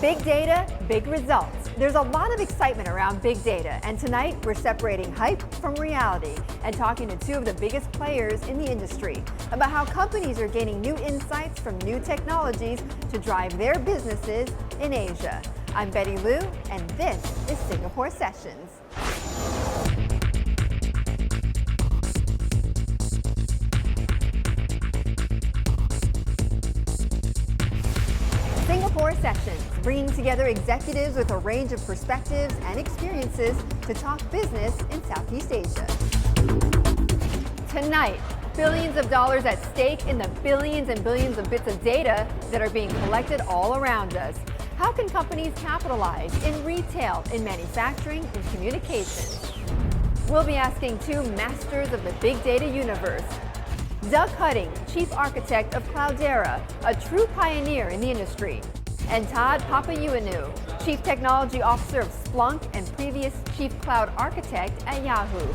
Big data, big results. There's a lot of excitement around big data, and tonight we're separating hype from reality and talking to two of the biggest players in the industry about how companies are gaining new insights from new technologies to drive their businesses in Asia. I'm Betty Liu, and this is Singapore Sessions. Singapore Sessions, bringing together executives with a range of perspectives and experiences to talk business in Southeast Asia. Tonight, billions of dollars at stake in the billions and billions of bits of data that are being collected all around us. How can companies capitalize in retail, in manufacturing, in communications? We'll be asking two masters of the big data universe. Doug Cutting, Chief Architect of Cloudera, a true pioneer in the industry, and Todd Papaioannou, Chief Technology Officer of Splunk and previous Chief Cloud Architect at Yahoo.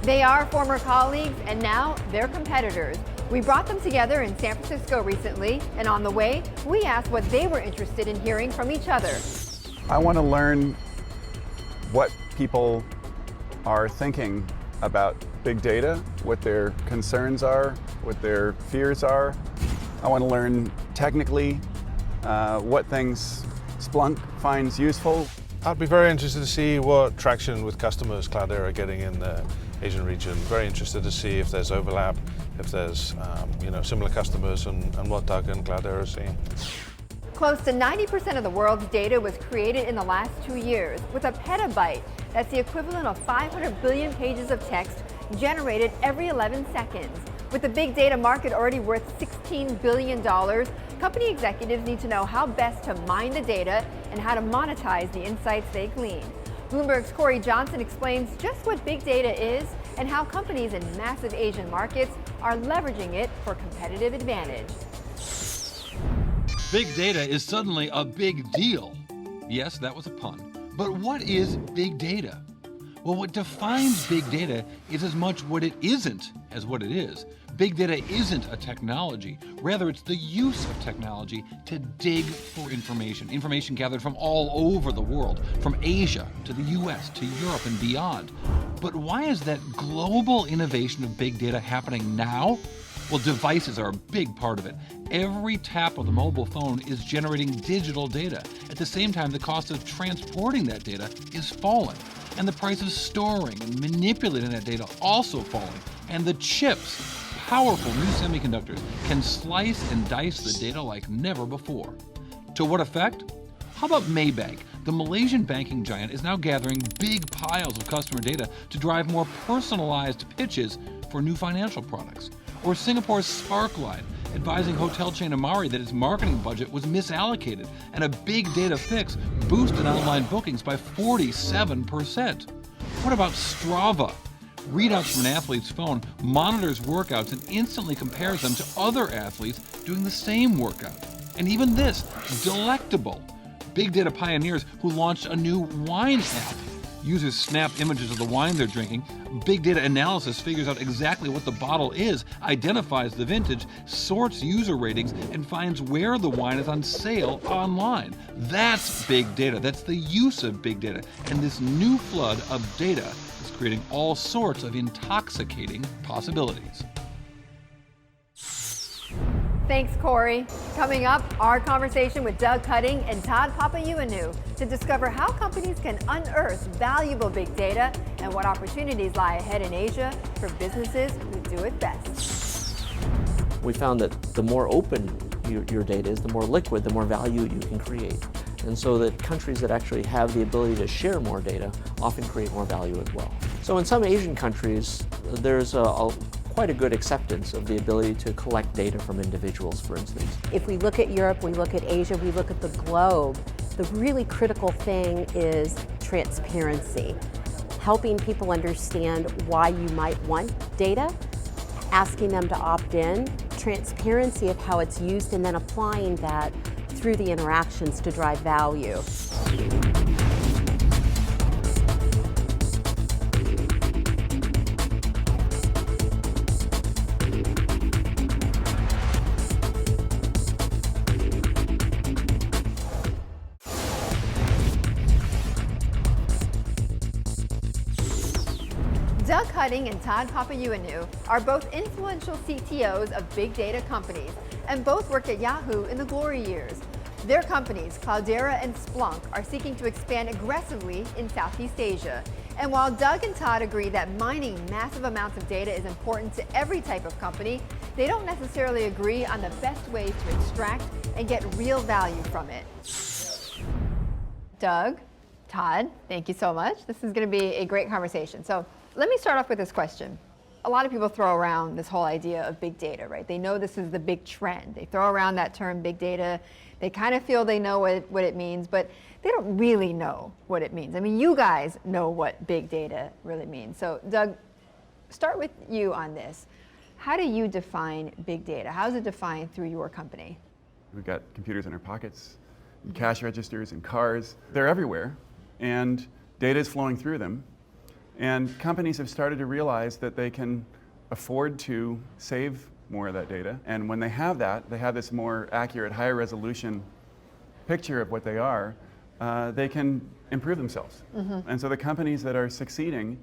They are former colleagues and now they're competitors. We brought them together in San Francisco recently, and on the way, we asked what they were interested in hearing from each other. I want to learn what people are thinking about big data, what their concerns are, what their fears are. I want to learn technically what things Splunk finds useful. I'd be very interested to see what traction with customers Cloudera are getting in the Asian region. Very interested to see if there's overlap, if there's similar customers, and what Doug and Cloudera are seeing. Close to 90% of the world's data was created in the last 2 years, with a petabyte. That's the equivalent of 500 billion pages of text generated every 11 seconds. With the big data market already worth $16 billion, company executives need to know how best to mine the data and how to monetize the insights they glean. Bloomberg's Corey Johnson explains just what big data is and how companies in massive Asian markets are leveraging it for competitive advantage. Big data is suddenly a big deal. Yes, that was a pun. But what is big data? Well, what defines big data is as much what it isn't as what it is. Big data isn't a technology. Rather, it's the use of technology to dig for information gathered from all over the world, from Asia to the US to Europe and beyond. But why is that global innovation of big data happening now? Well, devices are a big part of it. Every tap of the mobile phone is generating digital data. At the same time, the cost of transporting that data is falling. And the price of storing and manipulating that data also falling. And the chips, powerful new semiconductors, can slice and dice the data like never before. To what effect? How about Maybank? The Malaysian banking giant is now gathering big piles of customer data to drive more personalized pitches for new financial products. Or Singapore's Sparkline, advising hotel chain Amari that its marketing budget was misallocated, and a big data fix boosted online bookings by 47%. What about Strava? Readouts from an athlete's phone monitors workouts and instantly compares them to other athletes doing the same workout. And even this, Delectable, big data pioneers who launched a new wine app. Users snap images of the wine they're drinking. Big data analysis figures out exactly what the bottle is, identifies the vintage, sorts user ratings, and finds where the wine is on sale online. That's big data. That's the use of big data. And this new flood of data is creating all sorts of intoxicating possibilities. Thanks, Corey. Coming up, our conversation with Doug Cutting and Todd Papaioannou to discover how companies can unearth valuable big data and what opportunities lie ahead in Asia for businesses who do it best. We found that the more open your data is, the more liquid, the more value you can create. And so that countries that actually have the ability to share more data often create more value as well. So in some Asian countries, there's quite a good acceptance of the ability to collect data from individuals, for instance. If we look at Europe, we look at Asia, we look at the globe, the really critical thing is transparency. Helping people understand why you might want data, asking them to opt in, transparency of how it's used, and then applying that through the interactions to drive value. Doug Hutting and Todd Papaioannou are both influential CTOs of big data companies and both worked at Yahoo in the glory years. Their companies, Cloudera and Splunk, are seeking to expand aggressively in Southeast Asia. And while Doug and Todd agree that mining massive amounts of data is important to every type of company, they don't necessarily agree on the best ways to extract and get real value from it. Doug, Todd, thank you so much. This is going to be a great conversation. So let me start off with this question. A lot of people throw around this whole idea of big data, right? They know this is the big trend. They throw around that term big data. They kind of feel they know what it means, but they don't really know what it means. I mean, you guys know what big data really means. So Doug, start with you on this. How do you define big data? How is it defined through your company? We've got computers in our pockets, and cash registers, and cars. They're everywhere, and data is flowing through them. And companies have started to realize that they can afford to save more of that data. And when they have that, they have this more accurate, higher resolution picture of what they are, they can improve themselves. And so the companies that are succeeding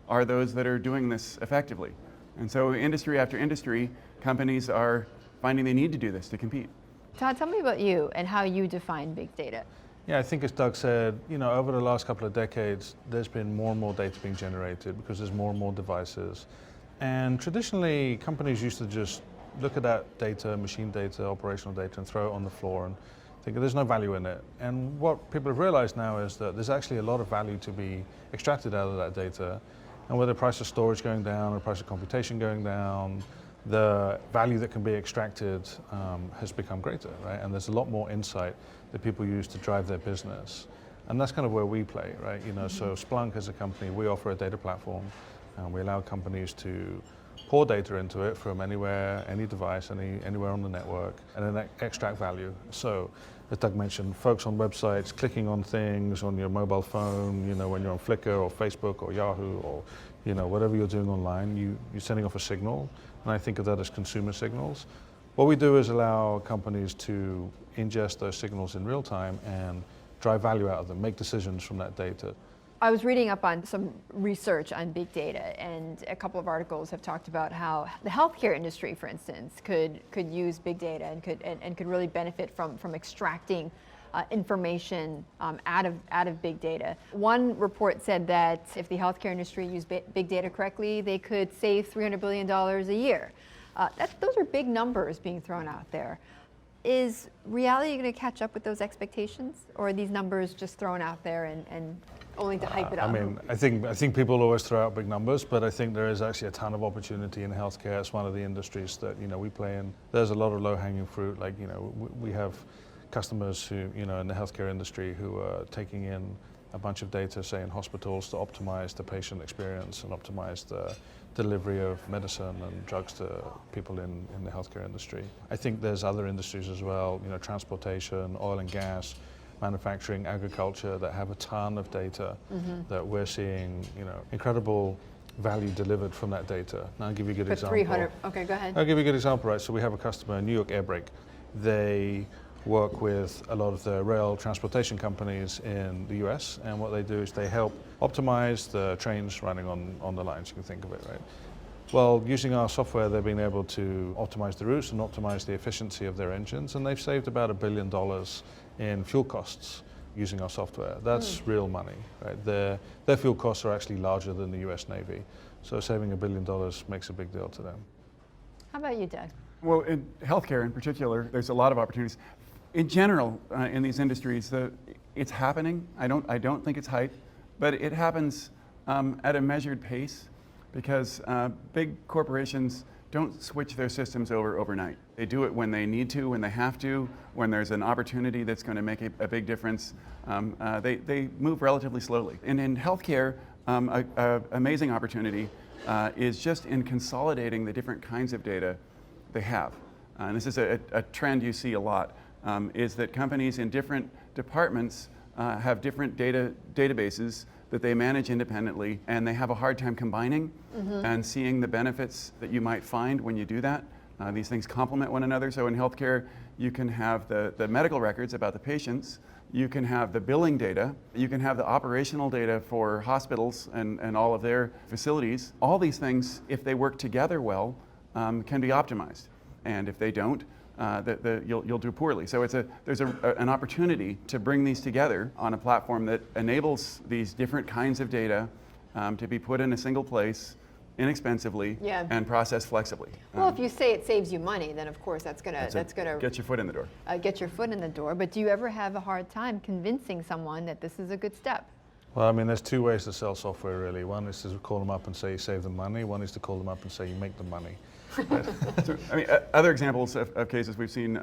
are those that are doing this effectively. And so industry after industry, companies are finding they need to do this to compete. Todd, tell me about you and how you define big data. Yeah, I think as Doug said, over the last couple of decades, there's been more and more data being generated because there's more and more devices. And traditionally, companies used to just look at that data, machine data, operational data, and throw it on the floor and think there's no value in it. And what people have realized now is that there's actually a lot of value to be extracted out of that data. And with the price of storage going down, or the price of computation going down, the value that can be extracted has become greater, right? And there's a lot more insight that people use to drive their business. And that's kind of where we play, right? So Splunk as a company, we offer a data platform, and we allow companies to pour data into it from anywhere, any device, anywhere on the network, and then extract value. So, as Doug mentioned, folks on websites, clicking on things on your mobile phone, when you're on Flickr or Facebook or Yahoo or, whatever you're doing online, you're sending off a signal, and I think of that as consumer signals. What we do is allow companies to ingest those signals in real time and drive value out of them, make decisions from that data. I was reading up on some research on big data, and a couple of articles have talked about how the healthcare industry, for instance, could use big data and could really benefit from extracting information out of big data. One report said that if the healthcare industry used big data correctly, they could save $300 billion a year. Those are big numbers being thrown out there. Is reality going to catch up with those expectations, or are these numbers just thrown out there and only to hype it up? I think people always throw out big numbers, but I think there is actually a ton of opportunity in healthcare. It's one of the industries that we play in. There's a lot of low-hanging fruit. Like we have customers who in the healthcare industry who are taking in a bunch of data, say in hospitals, to optimize the patient experience and optimize the delivery of medicine and drugs to people in the healthcare industry. I think there's other industries as well, transportation, oil and gas, manufacturing, agriculture, that have a ton of data that we're seeing, incredible value delivered from that data. Now I'll give you a good example. 300, okay, go ahead. I'll give you a good example, right? So we have a customer, New York Air Brake. They work with a lot of the rail transportation companies in the US, and what they do is they help optimize the trains running on the lines, you can think of it, right? Well, using our software, they've been able to optimize the routes and optimize the efficiency of their engines, and they've saved about $1 billion in fuel costs using our software. That's real money, right? Their fuel costs are actually larger than the US Navy, so saving $1 billion makes a big deal to them. How about you, Doug? Well, in healthcare in particular, there's a lot of opportunities. In general, in these industries, it's happening. I don't think it's hype, but it happens at a measured pace, because big corporations don't switch their systems over overnight. They do it when they need to, when they have to, when there's an opportunity that's going to make a big difference. They move relatively slowly. And in healthcare, an amazing opportunity is just in consolidating the different kinds of data they have. And this is a trend you see a lot, is that companies in different departments have different databases that they manage independently, and they have a hard time combining and seeing the benefits that you might find when you do that. These things complement one another. So in healthcare, you can have the medical records about the patients. you can have the billing data, you can have the operational data for hospitals and all of their facilities. All these things, if they work together well, can be optimized. And if they don't, you'll do poorly. So there's an opportunity to bring these together on a platform that enables these different kinds of data to be put in a single place inexpensively and processed flexibly. Well, if you say it saves you money, then of course that's gonna get your foot in the door. Get your foot in the door. But do you ever have a hard time convincing someone that this is a good step? Well, I mean, there's two ways to sell software, really. One is to call them up and say you save them money. One is to call them up and say you make them money. So, I mean, other examples of cases we've seen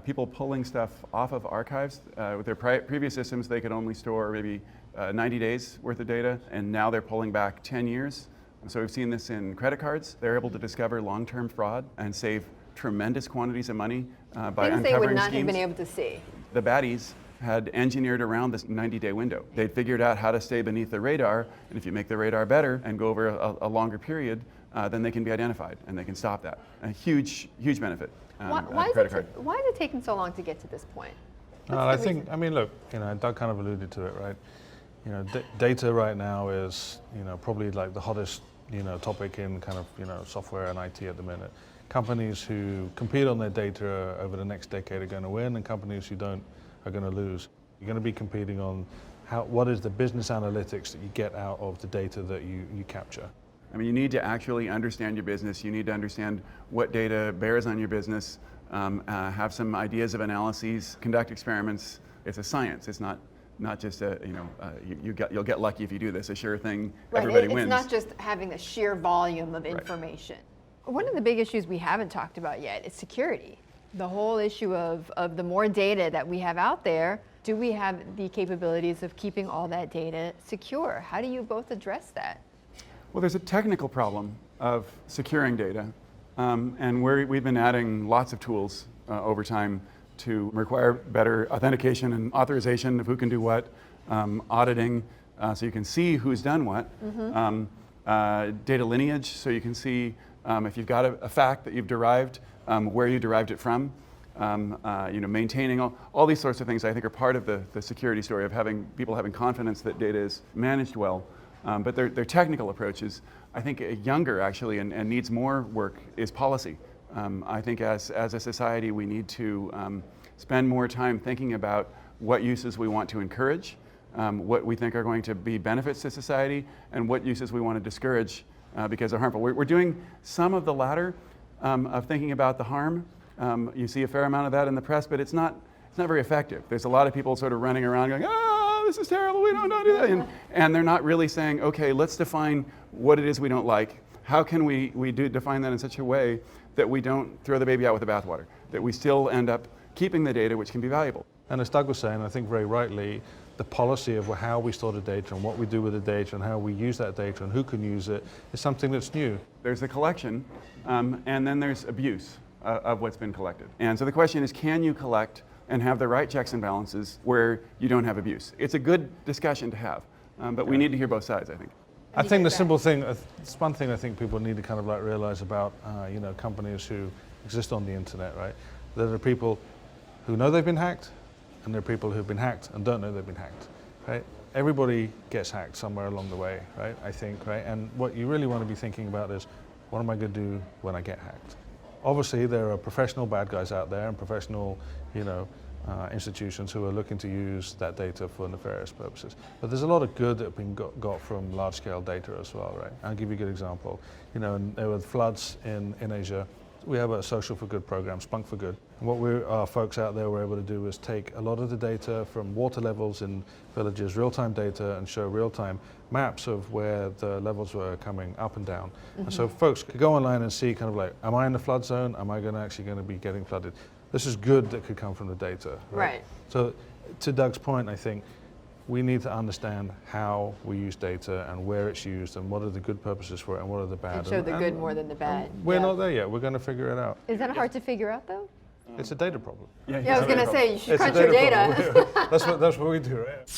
people pulling stuff off of archives. With their previous systems, they could only store maybe 90 days worth of data, and now they're pulling back 10 years. So we've seen this in credit cards. They're able to discover long-term fraud and save tremendous quantities of money by uncovering Things they would not schemes. have been able to see. The baddies had engineered around this 90-day window. They'd figured out how to stay beneath the radar, and if you make the radar better and go over a longer period, then they can be identified and they can stop that. A huge benefit. Why is it taking so long to get to this point? I think, I mean, look, Doug kind of alluded to it, right? Data right now is, probably like the hottest, topic in kind of, software and IT at the minute. Companies who compete on their data over the next decade are going to win, and companies who don't are going to lose. You're going to be competing on what is the business analytics that you get out of the data that you capture. I mean, you need to actually understand your business. You need to understand what data bears on your business, have some ideas of analyses, conduct experiments. It's a science. It's not just you'll get lucky if you do this, a sure thing, everybody wins. It's not just having the sheer volume of information. Right. One of the big issues we haven't talked about yet is security. The whole issue of the more data that we have out there, do we have the capabilities of keeping all that data secure? How do you both address that? Well, there's a technical problem of securing data, and we've been adding lots of tools over time to require better authentication and authorization of who can do what, auditing, so you can see who's done what, data lineage, so you can see if you've got a fact that you've derived, where you derived it from, maintaining all these sorts of things. I think are part of the security story of people having confidence that data is managed well. But their technical approaches, I think younger actually and needs more work is policy. I think as a society we need to spend more time thinking about what uses we want to encourage, what we think are going to be benefits to society, and what uses we want to discourage because they're harmful. We're doing some of the latter of thinking about the harm. You see a fair amount of that in the press, but it's not very effective. There's a lot of people sort of running around going, this is terrible, we don't do that. And they're not really saying, okay, let's define what it is we don't like. How can we define that in such a way that we don't throw the baby out with the bathwater, that we still end up keeping the data, which can be valuable. And as Doug was saying, I think very rightly, the policy of how we store the data and what we do with the data and how we use that data and who can use it is something that's new. There's the collection, and then there's abuse of what's been collected. And so the question is, can you collect and have the right checks and balances where you don't have abuse? It's a good discussion to have, but we need to hear both sides, I think. I think the simple thing, it's one thing I think people need to kind of like realize about, companies who exist on the internet, right? There are people who know they've been hacked, and there are people who've been hacked and don't know they've been hacked, right? Everybody gets hacked somewhere along the way, right? I think, right? And what you really want to be thinking about is, what am I going to do when I get hacked? Obviously, there are professional bad guys out there and professional, institutions who are looking to use that data for nefarious purposes. But there's a lot of good that have been got from large-scale data as well, right? I'll give you a good example. There were floods in Asia. We have a social for good program, Splunk for Good. And what our folks out there were able to do was take a lot of the data from water levels in villages, real-time data, and show real-time maps of where the levels were coming up and down. Mm-hmm. And so folks could go online and see kind of like, am I in the flood zone? Am I actually going to be getting flooded? This is good that could come from the data. Right? So to Doug's point, I think we need to understand how we use data and where it's used and what are the good purposes for it and what are the bad. And show the good more than the bad. We're not there yet. We're going to figure it out. Is that hard to figure out, though? It's a data problem. Yeah, I was going to say, you should crunch your data. That's what we do, right?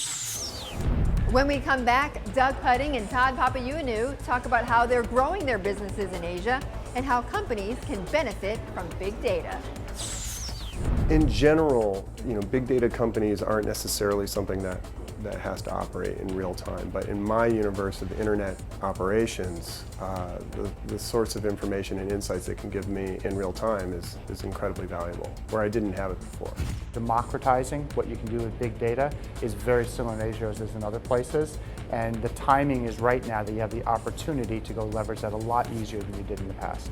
When we come back, Doug Pudding and Todd Papaioannou talk about how they're growing their businesses in Asia and how companies can benefit from big data. In general, big data companies aren't necessarily something that has to operate in real time. But in my universe of internet operations, the sorts of information and insights it can give me in real time is incredibly valuable, where I didn't have it before. Democratizing what you can do with big data is very similar in Asia as it is in other places. And the timing is right now that you have the opportunity to go leverage that a lot easier than you did in the past.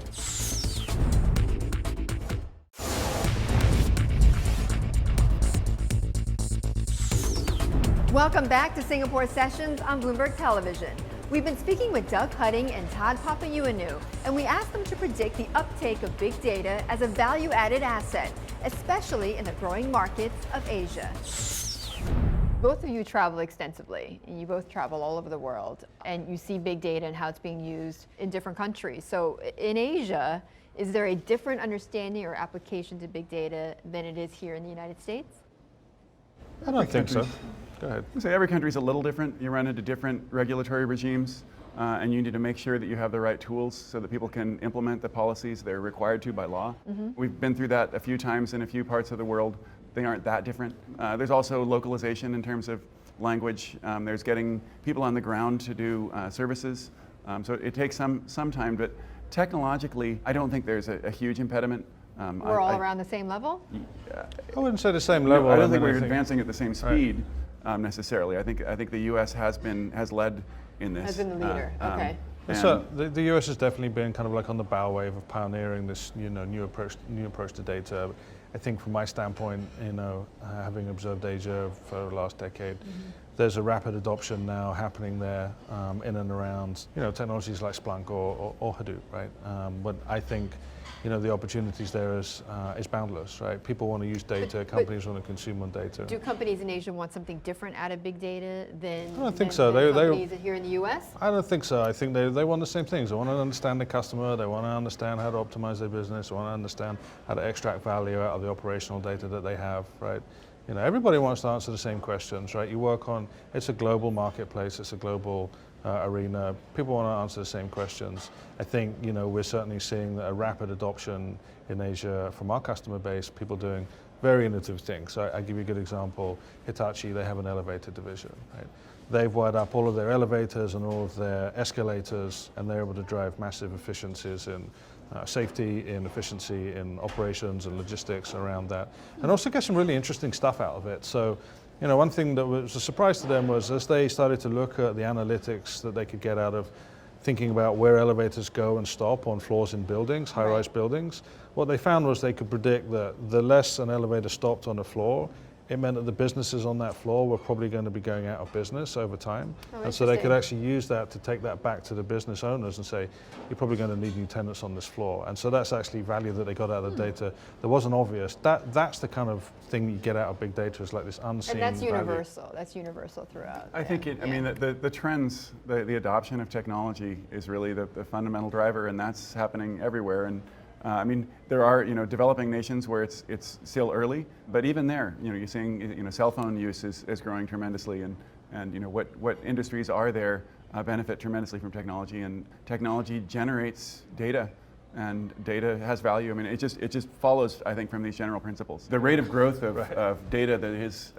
Welcome back to Singapore Sessions on Bloomberg Television. We've been speaking with Doug Hutting and Todd Papaioannou, and we asked them to predict the uptake of big data as a value-added asset, especially in the growing markets of Asia. Both of you travel extensively, and you both travel all over the world, and you see big data and how it's being used in different countries. So in Asia, is there a different understanding or application to big data than it is here in the United States? I don't think so. Go ahead. So every country is a little different. You run into different regulatory regimes, and you need to make sure that you have the right tools so that people can implement the policies they're required to by law. We've been through that a few times in a few parts of the world. They aren't that different. There's also localization in terms of language. There's getting people on the ground to do services. So it takes some time, but technologically, I don't think there's a huge impediment. We're all around the same level? I wouldn't say the same level. I don't think we're advancing at the same speed necessarily. I think the U.S. has led in this. Has been the leader. Okay. So the U.S. has definitely been kind of like on the bow wave of pioneering this, new approach to data. I think from my standpoint, having observed Asia for the last decade, there's a rapid adoption now happening there in and around, technologies like Splunk or Hadoop, right? But I think, the opportunities there is boundless, right? People want to use data, companies want to consume on data. Do companies in Asia want something different out of big data than I don't think so. Than companies here in the U.S.? I don't think so. I think they want the same things. They want to understand the customer. They want to understand how to optimize their business. They want to understand how to extract value out of the operational data that they have, right? Everybody wants to answer the same questions, right? It's a global marketplace. It's a global arena. People want to answer the same questions. I think, we're certainly seeing a rapid adoption in Asia from our customer base, people doing very innovative things. So I give you a good example. Hitachi, they have an elevator division, right? They've wired up all of their elevators and all of their escalators, and they're able to drive massive efficiencies in safety, in efficiency, in operations and logistics around that, and also get some really interesting stuff out of it. So, one thing that was a surprise to them was as they started to look at the analytics that they could get out of thinking about where elevators go and stop on floors in buildings, high-rise buildings, what they found was they could predict that the less an elevator stopped on a floor, it meant that the businesses on that floor were probably going to be going out of business over time. And so they could actually use that to take that back to the business owners and say, you're probably going to need new tenants on this floor. And so that's actually value that they got out of the data that wasn't obvious. That's the kind of thing you get out of big data, is like this unseen And that's value. universal. That's universul throughout. I think the trends, the adoption of technology is really the fundamental driver, and that's happening everywhere. And there are developing nations where it's still early, but even there, you're seeing cell phone use is growing tremendously, and what industries are there benefit tremendously from technology, and technology generates data, and data has value. It just follows, I think, from these general principles. The rate of growth of data that is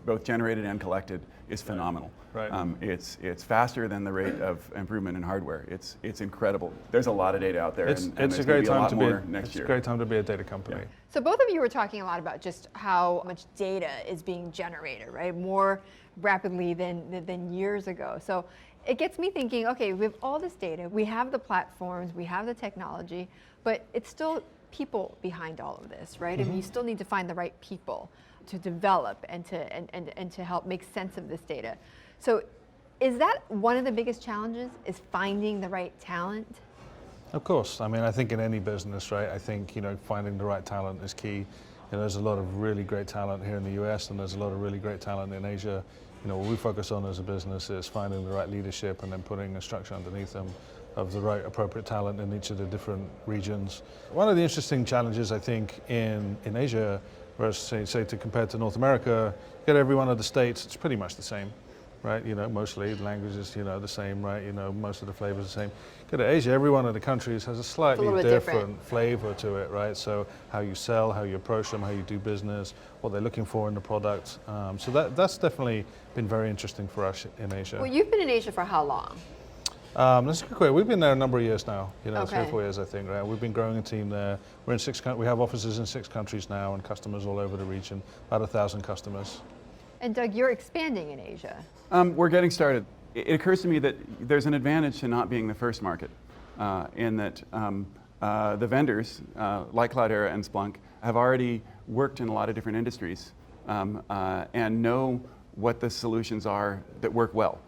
both generated and collected is phenomenal. Right. It's faster than the rate of improvement in hardware. It's incredible. There's a lot of data out there, and it's a great time to be It's a great time to be a data company. Yeah. So both of you were talking a lot about just how much data is being generated, right? More rapidly than years ago. So it gets me thinking, okay, we have all this data, we have the platforms, we have the technology, but it's still people behind all of this, right? You still need to find the right people to develop and to help make sense of this data. So is that one of the biggest challenges, is finding the right talent? Of course. I think in any business, right, I think, finding the right talent is key. There's a lot of really great talent here in the US, and there's a lot of really great talent in Asia. What we focus on as a business is finding the right leadership and then putting a structure underneath them of the right appropriate talent in each of the different regions. One of the interesting challenges, I think, in Asia, whereas say to compare to North America, get every one of the states, it's pretty much the same. right? Mostly the language is, the same, right? Most of the flavors are the same. Go to Asia, every one of the countries has a slightly different flavor to it, right? So how you sell, how you approach them, how you do business, what they're looking for in the product. So that's definitely been very interesting for us in Asia. Well, you've been in Asia for how long? That's a good question. We've been there a number of years now, 3 Okay. or 4 years, I think, right? We've been growing a team there. We're in we have offices in 6 countries now and customers all over the region, about 1,000 customers. And Doug, you're expanding in Asia. We're getting started. It occurs to me that there's an advantage to not being the first market, in that the vendors, like Cloudera and Splunk, have already worked in a lot of different industries and know what the solutions are that work well.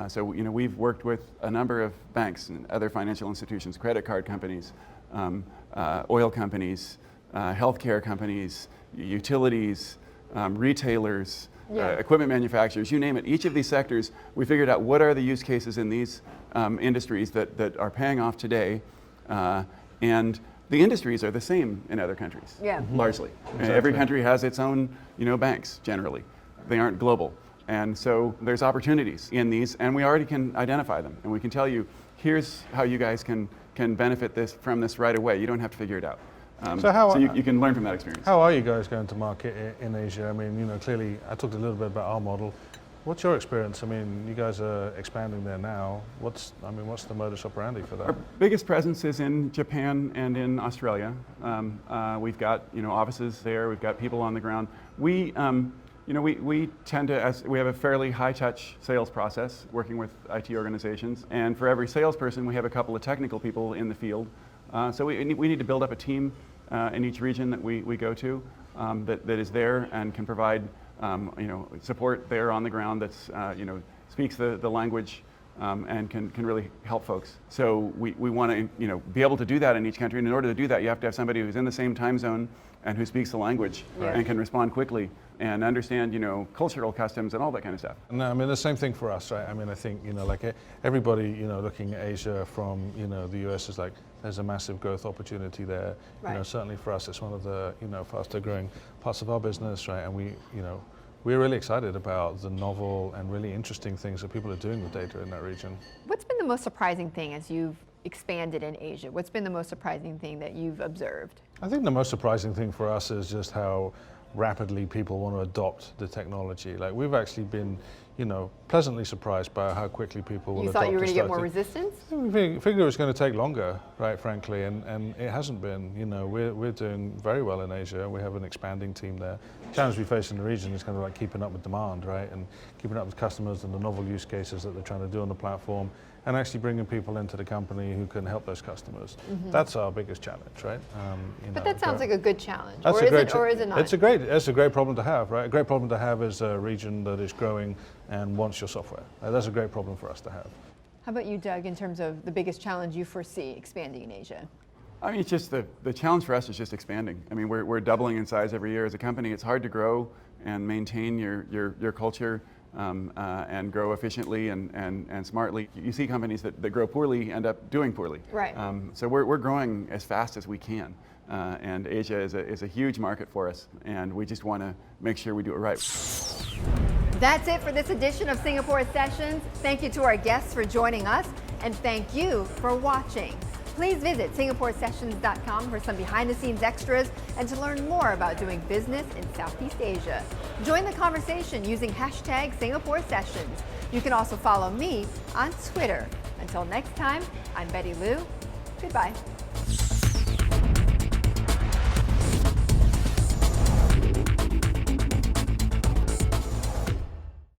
So we've worked with a number of banks and other financial institutions, credit card companies, oil companies, healthcare companies, utilities, retailers, equipment manufacturers, you name it. Each of these sectors, we figured out what are the use cases in these industries that are paying off today, and the industries are the same in other countries, largely. Exactly. Every country has its own banks, generally. They aren't global. And so there's opportunities in these, and we already can identify them, and we can tell you, here's how you guys can benefit from this right away. You don't have to figure it out. So you can learn from that experience. How are you guys going to market in Asia? I mean, clearly, I talked a little bit about our model. What's your experience? I mean, you guys are expanding there now. What's the modus operandi for that? Our biggest presence is in Japan and in Australia. We've got offices there. We've got people on the ground. We tend to, we have a fairly high-touch sales process, working with IT organizations. And for every salesperson, we have a couple of technical people in the field. So we need to build up a team in each region that we go to that is there and can provide support there on the ground that's speaks the language and can really help folks. So we want to be able to do that in each country. And in order to do that, you have to have somebody who's in the same time zone and who speaks the language and can respond quickly and understand cultural customs and all that kind of stuff. No, I mean the same thing for us, right? I mean I think like everybody looking at Asia from the US is like there's a massive growth opportunity there. Right. Certainly for us it's one of the faster growing parts of our business, right? And we're really excited about the novel and really interesting things that people are doing with data in that region. What's been the most surprising thing as you've expanded in Asia? What's been the most surprising thing that you've observed? I think the most surprising thing for us is just how rapidly people want to adopt the technology. Like we've actually been, pleasantly surprised by how quickly people will adopt. You thought you were going to get more resistance? We figured it was going to take longer, right, frankly, and it hasn't been. We're doing very well in Asia. We have an expanding team there. The challenge we face in the region is kind of like keeping up with demand, right, and keeping up with customers and the novel use cases that they're trying to do on the platform, and actually bringing people into the company who can help those customers. Mm-hmm. That's our biggest challenge, right? But that sounds like a good challenge, or is it not? It's a great problem to have, right? A great problem to have is a region that is growing and wants your software. That's a great problem for us to have. How about you, Doug, in terms of the biggest challenge you foresee expanding in Asia? I mean, it's just the challenge for us is just expanding. I mean, we're doubling in size every year as a company. It's hard to grow and maintain your culture and grow efficiently and smartly. You see companies that grow poorly end up doing poorly. Right. So we're growing as fast as we can. And Asia is a huge market for us, and we just want to make sure we do it right. That's it for this edition of Singapore Sessions. Thank you to our guests for joining us, and thank you for watching. Please visit SingaporeSessions.com for some behind-the-scenes extras and to learn more about doing business in Southeast Asia. Join the conversation using hashtag Singapore Sessions. You can also follow me on Twitter. Until next time, I'm Betty Liu. Goodbye.